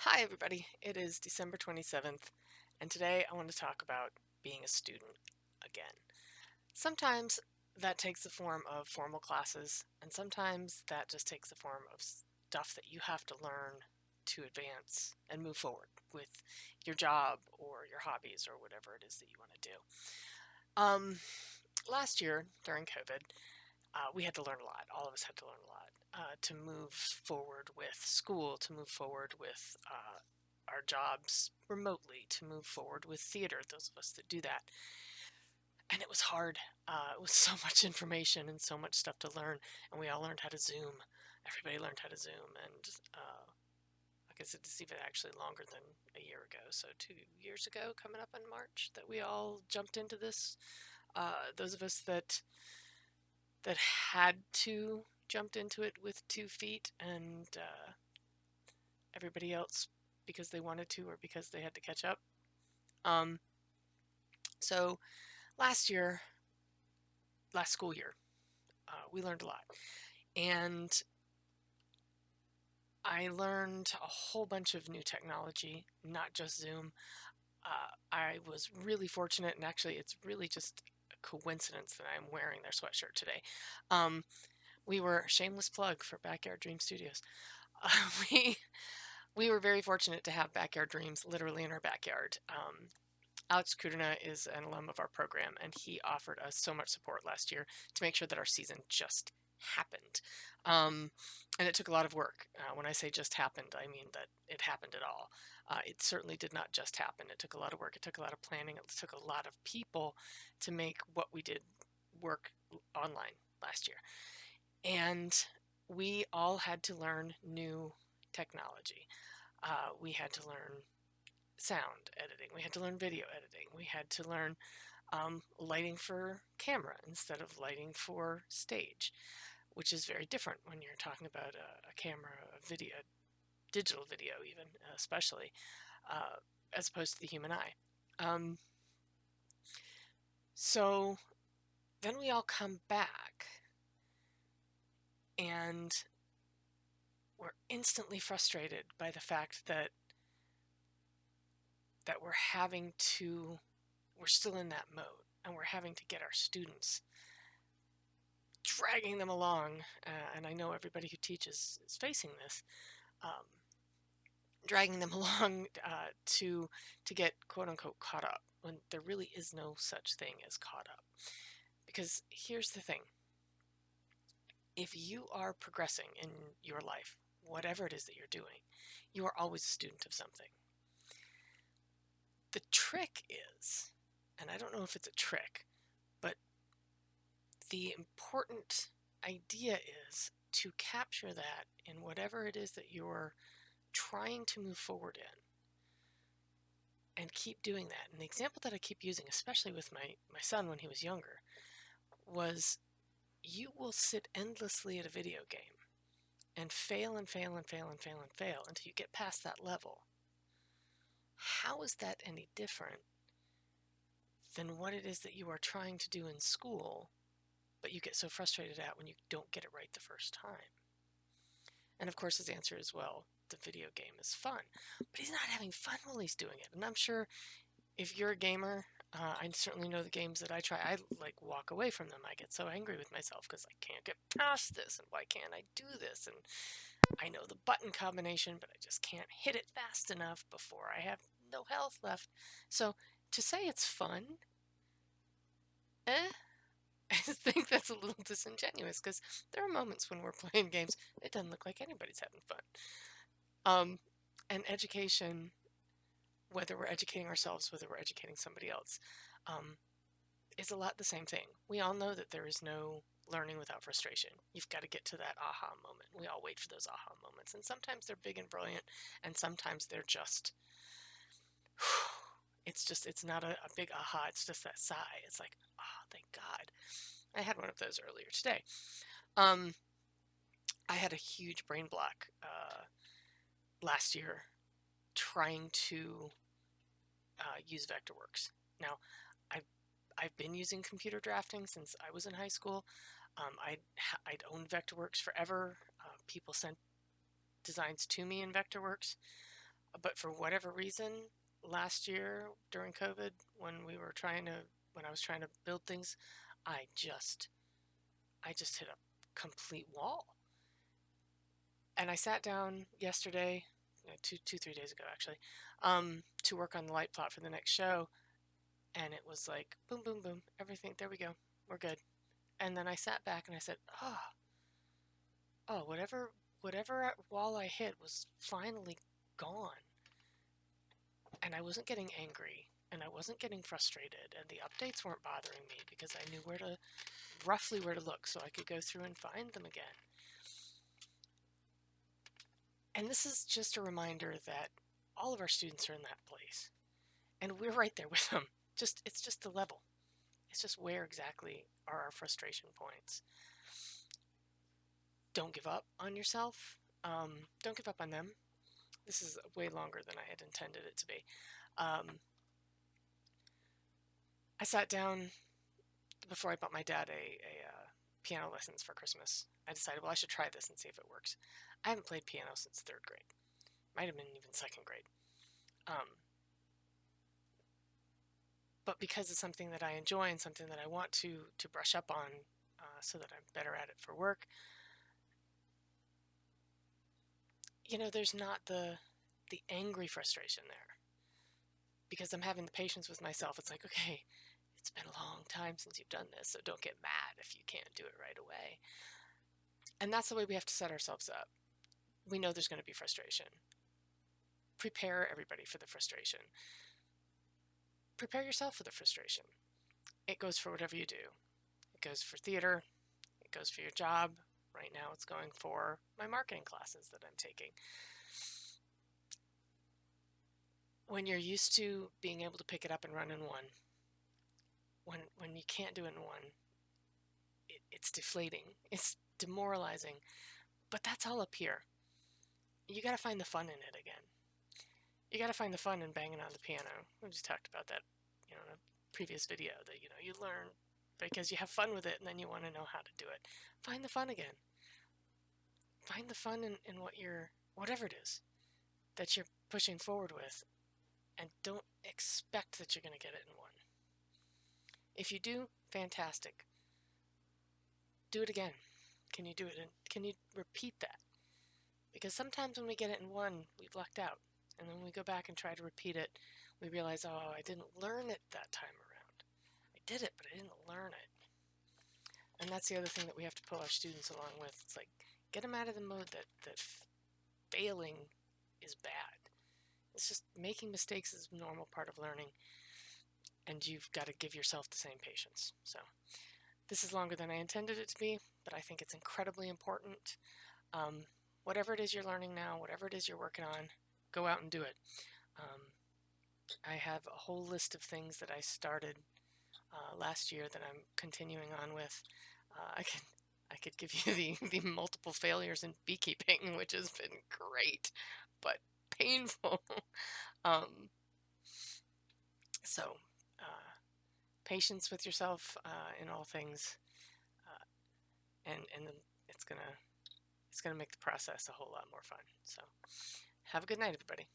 Hi, everybody. It is December 27th, and today I want to talk about being a student again. Sometimes that takes the form of formal classes, and sometimes that just takes the form of stuff that you have to learn to advance and move forward with your job or your hobbies or whatever it is that you want to do. Last year during COVID, we had to learn a lot. All of us had to learn a lot to move forward with school, to move forward with our jobs remotely, to move forward with theater, those of us that do that. And it was hard. It was so much information and so much stuff to learn. And we all learned how to Zoom. Everybody learned how to Zoom. And I guess it's even actually longer than a year ago. So 2 years ago, coming up in March, that we all jumped into this. Those of us that had to jumped into it with 2 feet, and everybody else because they wanted to or because they had to catch up. Um, so last year, last school year, we learned a lot. And I learned a whole bunch of new technology, not just Zoom. I was really fortunate, and actually, it's really just a coincidence that I'm wearing their sweatshirt today. Um, we were shameless plug for Backyard Dream Studios. We we were very fortunate to have Backyard Dreams literally in our backyard. Alex Kudrna is an alum of our program, and he offered us so much support last year to make sure that our season just happened. Um, and it took a lot of work. When I say just happened, I mean that it happened at all. It certainly did not just happen. It took a lot of work. It took a lot of planning. It took a lot of people to make what we did work online last year. And we all had to learn new technology. We had to learn sound editing. We had to learn video editing. We had to learn lighting for camera instead of lighting for stage, which is very different when you're talking about a camera, a video, digital video, even especially, as opposed to the human eye. Um, so then we all come back and we're instantly frustrated by the fact that we're still in that mode, and we're having to get our students, dragging them along, and I know everybody who teaches is facing this, um, dragging them along to get quote unquote caught up when there really is no such thing as caught up. Because here's the thing: if you are progressing in your life, whatever it is that you're doing, you are always a student of something. The trick is, and I don't know if it's a trick, but the important idea is to capture that in whatever it is that you're trying to move forward in, and keep doing that. And the example that I keep using, especially with my son when he was younger, was you will sit endlessly at a video game and fail and fail and fail and fail and fail until you get past that level. How is that any different than what it is that you are trying to do in school, but you get so frustrated at when you don't get it right the first time? And of course, his answer is, well, the video game is fun. But he's not having fun while he's doing it. And I'm sure if you're a gamer, I certainly know the games that I try, I like walk away from them. I get so angry with myself because I can't get past this, and why can't I do this? And I know the button combination, but I just can't hit it fast enough before I have no health left. So to say it's fun, eh, I think that's a little disingenuous, because there are moments when we're playing games, it doesn't look like anybody's having fun. And education, whether we're educating ourselves, whether we're educating somebody else, um, is a lot the same thing. We all know that there is no learning without frustration. You've got to get to that aha moment. We all wait for those aha moments. And sometimes they're big and brilliant, and sometimes they're just, it's not a big aha. It's just that sigh. It's like, oh, thank God. I had one of those earlier today. Um, I had a huge brain block last year trying to use Vectorworks. Now, I've, I've been using computer drafting since I was in high school. I'd owned Vectorworks forever. People sent designs to me in Vectorworks. But for whatever reason, last year during COVID, when I was trying to build things, I just, I just hit a complete wall. And I sat down yesterday, 3 days ago actually, to work on the light plot for the next show, and it was like boom, boom, boom, everything. There we go, we're good. And then I sat back and I said, oh, whatever wall I hit was finally gone. And I wasn't getting angry, and I wasn't getting frustrated, and the updates weren't bothering me because I knew roughly where to look so I could go through and find them again. And this is just a reminder that all of our students are in that place, and we're right there with them. It's just the level. It's just where exactly are our frustration points. Don't give up on yourself. Don't give up on them. This is way longer than I had intended it to be. I sat down before I bought my dad a piano lessons for Christmas. I decided, well, I should try this and see if it works. I haven't played piano since third grade. Might have been even second grade. But because it's something that I enjoy and something that I want to brush up on so that I'm better at it for work, there's not the angry frustration there because I'm having the patience with myself. It's like, okay, it's been a long time since you've done this, so don't get mad if you can't do it right away. And that's the way we have to set ourselves up. We know there's going to be frustration. Prepare everybody for the frustration. Prepare yourself for the frustration. It goes for whatever you do. It goes for theater. It goes for your job. Right now it's going for my marketing classes that I'm taking. When you're used to being able to pick it up and run in one, when you can't do it in one, it's deflating. It's demoralizing. But that's all up here. You got to find the fun in it again. You got to find the fun in banging on the piano. We just talked about that, in a previous video, that, you learn because you have fun with it and then you want to know how to do it. Find the fun again. Find the fun in whatever it is that you're pushing forward with, and don't expect that you're going to get it in one. If you do, fantastic. Do it again. Can you do it? Can you repeat that? Because sometimes when we get it in one, we've lucked out. And then when we go back and try to repeat it, we realize, oh, I didn't learn it that time around. I did it, but I didn't learn it. And that's the other thing that we have to pull our students along with. It's like, get them out of the mode that failing is bad. It's just making mistakes is a normal part of learning, and you've got to give yourself the same patience. So this is longer than I intended it to be, but I think it's incredibly important. Whatever it is you're learning now, whatever it is you're working on, go out and do it. I have a whole list of things that I started last year that I'm continuing on with. I could give you the multiple failures in beekeeping, which has been great, but painful. So patience with yourself in all things, and it's gonna make the process a whole lot more fun. So have a good night, everybody.